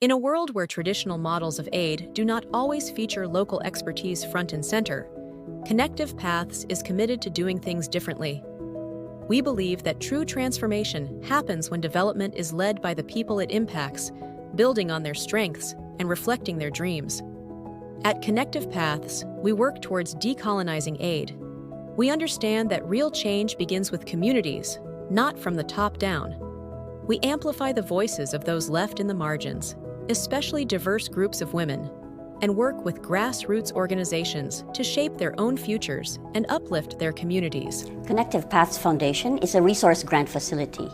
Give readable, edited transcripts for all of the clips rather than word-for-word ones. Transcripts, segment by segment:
In a world where traditional models of aid do not always feature local expertise front and center, Connective Paths is committed to doing things differently. We believe that true transformation happens when development is led by the people it impacts, building on their strengths and reflecting their dreams. At Connective Paths, we work towards decolonizing aid. We understand that real change begins with communities, not from the top down. We amplify the voices of those left in the margins, especially diverse groups of women, and work with grassroots organizations to shape their own futures and uplift their communities. Connective Paths Foundation is a resource grant facility.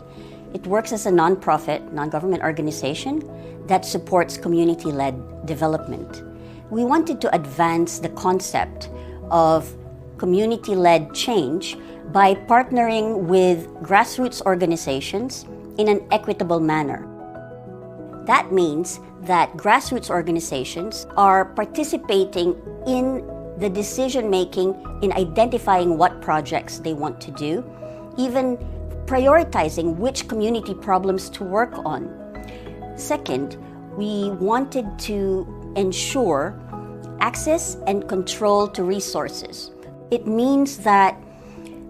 It works as a nonprofit, non-government organization that supports community-led development. We wanted to advance the concept of community-led change by partnering with grassroots organizations in an equitable manner. That means that grassroots organizations are participating in the decision-making in identifying what projects they want to do, even prioritizing which community problems to work on. Second, we wanted to ensure access and control to resources. It means that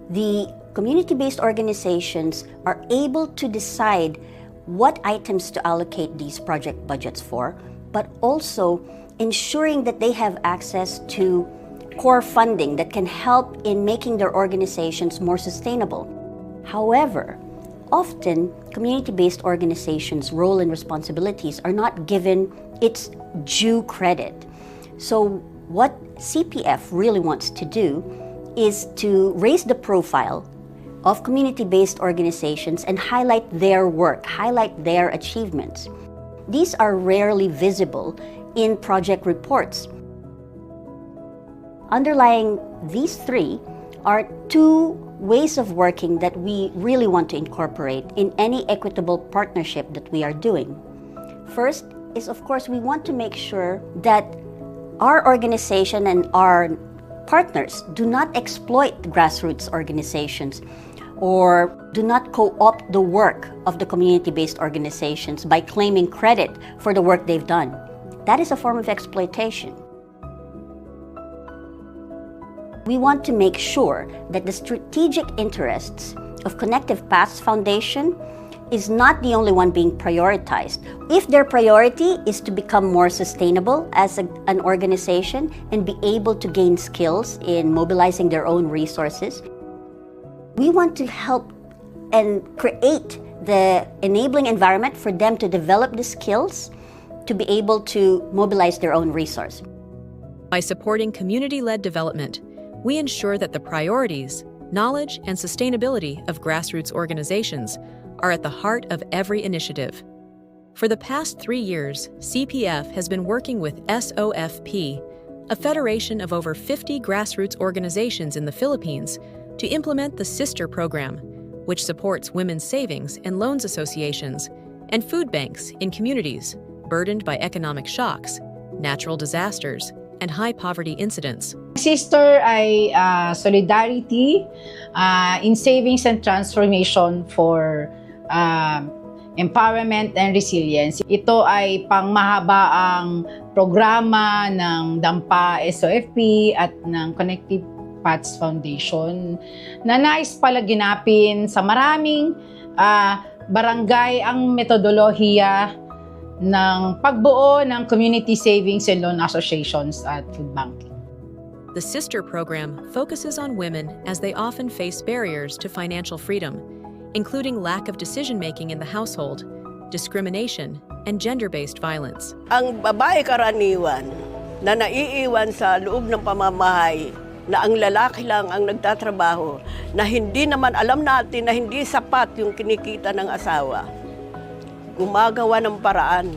the community-based organizations are able to decide what items to allocate these project budgets for, but also ensuring that they have access to core funding that can help in making their organizations more sustainable. However, often community-based organizations' role and responsibilities are not given its due credit. So what CPF really wants to do is to raise the profile of community-based organizations and highlight their work, highlight their achievements. These are rarely visible in project reports. Underlying these three are two ways of working that we really want to incorporate in any equitable partnership that we are doing. First is, of course, we want to make sure that our organization and our partners do not exploit grassroots organizations or do not co-opt the work of the community-based organizations by claiming credit for the work they've done. That is a form of exploitation. We want to make sure that the strategic interests of Connective Paths Foundation is not the only one being prioritized. If their priority is to become more sustainable as an organization and be able to gain skills in mobilizing their own resources, we want to help and create the enabling environment for them to develop the skills to be able to mobilize their own resource. By supporting community-led development, we ensure that the priorities, knowledge, and sustainability of grassroots organizations are at the heart of every initiative. For the past 3 years, CPF has been working with SOFP, a federation of over 50 grassroots organizations in the Philippines, to implement the Sister Program, which supports women's savings and loans associations and food banks in communities burdened by economic shocks, natural disasters, and high poverty incidents. Sister ay solidarity in savings and transformation for empowerment and resilience. Ito ay pangmahabaang programa ng DAMPA SOFP at ng Connective Paths Foundation na nais palaginapin sa maraming barangay ang metodolohiya ng pagbuo ng community savings and loan associations at food banking. The Sister Program focuses on women as they often face barriers to financial freedom, including lack of decision-making in the household, discrimination, and gender-based violence. Ang babae karaniwan na naiiwan sa loob ng pamamahay na ang lalaki lang ang nagtatrabaho, na hindi naman alam natin na hindi sapat yung kinikita ng asawa. Gumagawa ng paraan.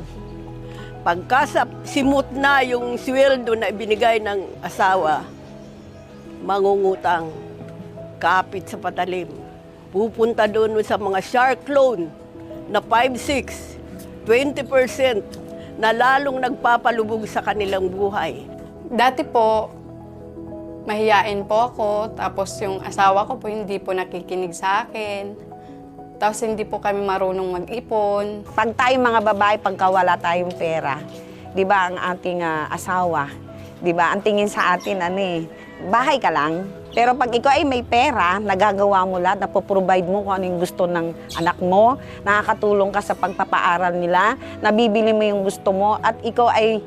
Pagka simut na yung sweldo na ibinigay ng asawa, mangungutang, kapit sa patalim. Pupunta doon sa mga shark loan na 5-6, 20% na lalong nagpapalubog sa kanilang buhay. Dati po, mahiyain po ako, tapos yung asawa ko po hindi po nakikinig sa akin. Tapos hindi po kami marunong mag-ipon. Pag tayo mga babae, pagka wala tayong pera, di ba, ang ating asawa, di ba, ang tingin sa atin, bahay ka lang. Pero pag ikaw ay may pera, nagagawa mo lahat, napoprovide mo kung ano yung gusto ng anak mo, nakakatulong ka sa pagpapaaral nila, nabibili mo yung gusto mo, at ikaw ay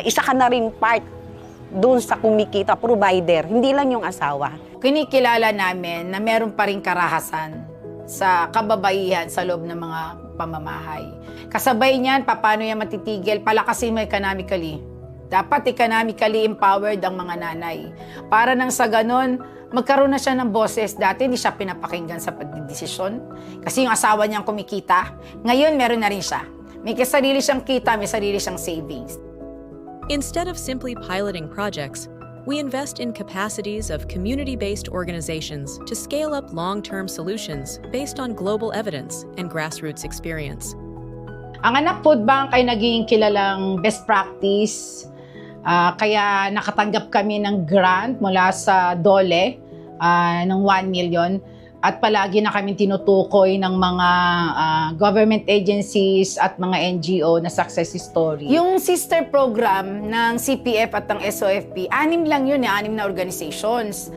isa ka na rin part doon sa kumikita, provider, hindi lang yung asawa. Kinikilala namin na meron pa rin karahasan sa kababaihan sa loob ng mga pamamahay. Kasabay niyan, paano yan matitigil? Palakasin mo economically. Dapat economically empowered ang mga nanay. Para nang sa ganon, magkaroon na siya ng boses. Dati hindi siya pinapakinggan sa pagdidesisyon. Kasi yung asawa niyang kumikita. Ngayon, meron na rin siya. May sarili siyang kita, may sarili siyang savings. Instead of simply piloting projects, we invest in capacities of community-based organizations to scale up long-term solutions based on global evidence and grassroots experience. Ang Anak Food Bank ay naging kilalang best practice. Kaya nakatanggap kami ng grant mula sa DOLE ng 1 million. At palagi na kami tinutukoy ng mga government agencies at mga NGO na success story. Yung sister program ng CPF at ng SOFP, 6 lang yun, 6 na organizations.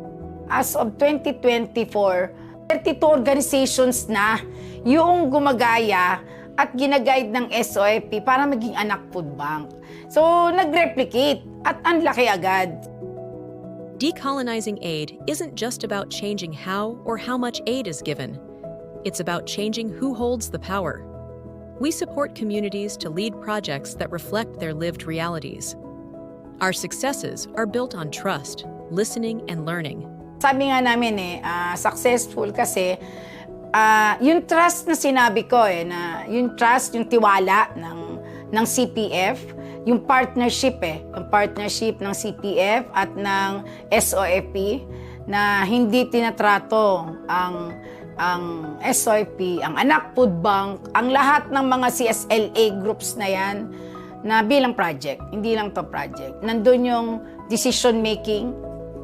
As of 2024, 32 organizations na yung gumagaya at ginaguide ng SOFP para maging Anak Food Bank. So, nag-replicate at ang laki agad. Decolonizing aid isn't just about changing how or how much aid is given. It's about changing who holds the power. We support communities to lead projects that reflect their lived realities. Our successes are built on trust, listening, and learning. Sabi nga namin successful kasi yung trust na sinabi ko na yung trust, yung tiwala ng CPF, yung partnership ng CPF at ng SOFP na hindi tinatrato ang SOFP, ang Anak Food Bank, ang lahat ng mga CSLA groups na yan na bilang project, hindi lang to project. Nandun yung decision making,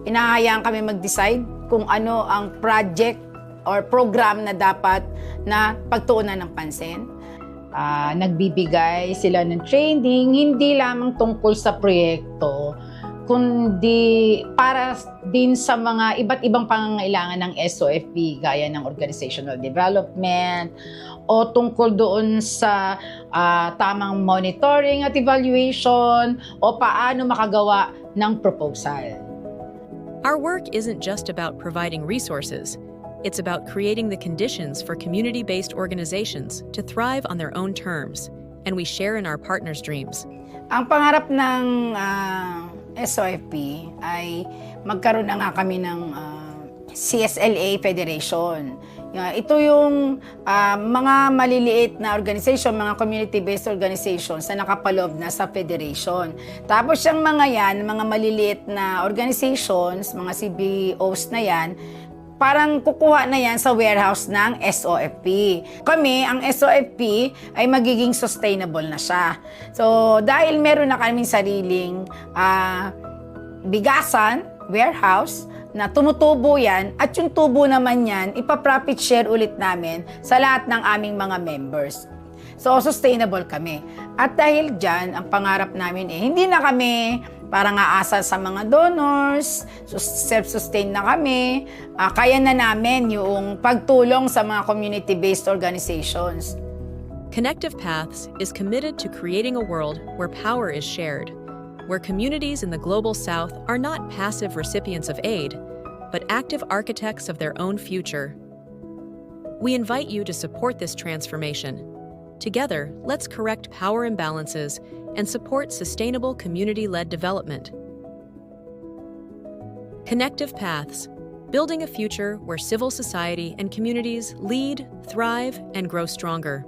inahayaan kami mag-decide kung ano ang project or program na dapat na pagtuunan ng pansin. Nagbibigay sila ng training, hindi lamang tungkol sa proyekto, kundi para din sa mga iba't ibang pangangailangan ng SOFP, gaya ng organizational development, o tungkol doon sa tamang monitoring at evaluation, o paano makagawa ng proposal. Our work isn't just about providing resources. It's about creating the conditions for community-based organizations to thrive on their own terms, and we share in our partners' dreams. Ang pangarap ng SOFP ay magkaroon na nga kami ng CSLA Federation. Ito yung mga maliliit na organization, mga community-based organizations na nakapaloob na sa federation. Tapos yung mga yan, mga maliliit na organizations, mga CBOs na yan, parang kukuha na yan sa warehouse ng SOFP. Kami, ang SOFP, ay magiging sustainable na siya. So, dahil meron na kaming sariling bigasan, warehouse, na tumutubo yan, at yung tubo naman yan, ipa-profit share ulit namin sa lahat ng aming mga members. So, sustainable kami. At dahil dyan, ang pangarap namin hindi na kami parang aasa sa mga donors, self-sustain na kami, kaya na namin yung pagtulong sa mga community-based organizations. Connective Paths is committed to creating a world where power is shared, where communities in the Global South are not passive recipients of aid, but active architects of their own future. We invite you to support this transformation. Together, let's correct power imbalances and support sustainable community-led development. Connective Paths, building a future where civil society and communities lead, thrive, and grow stronger.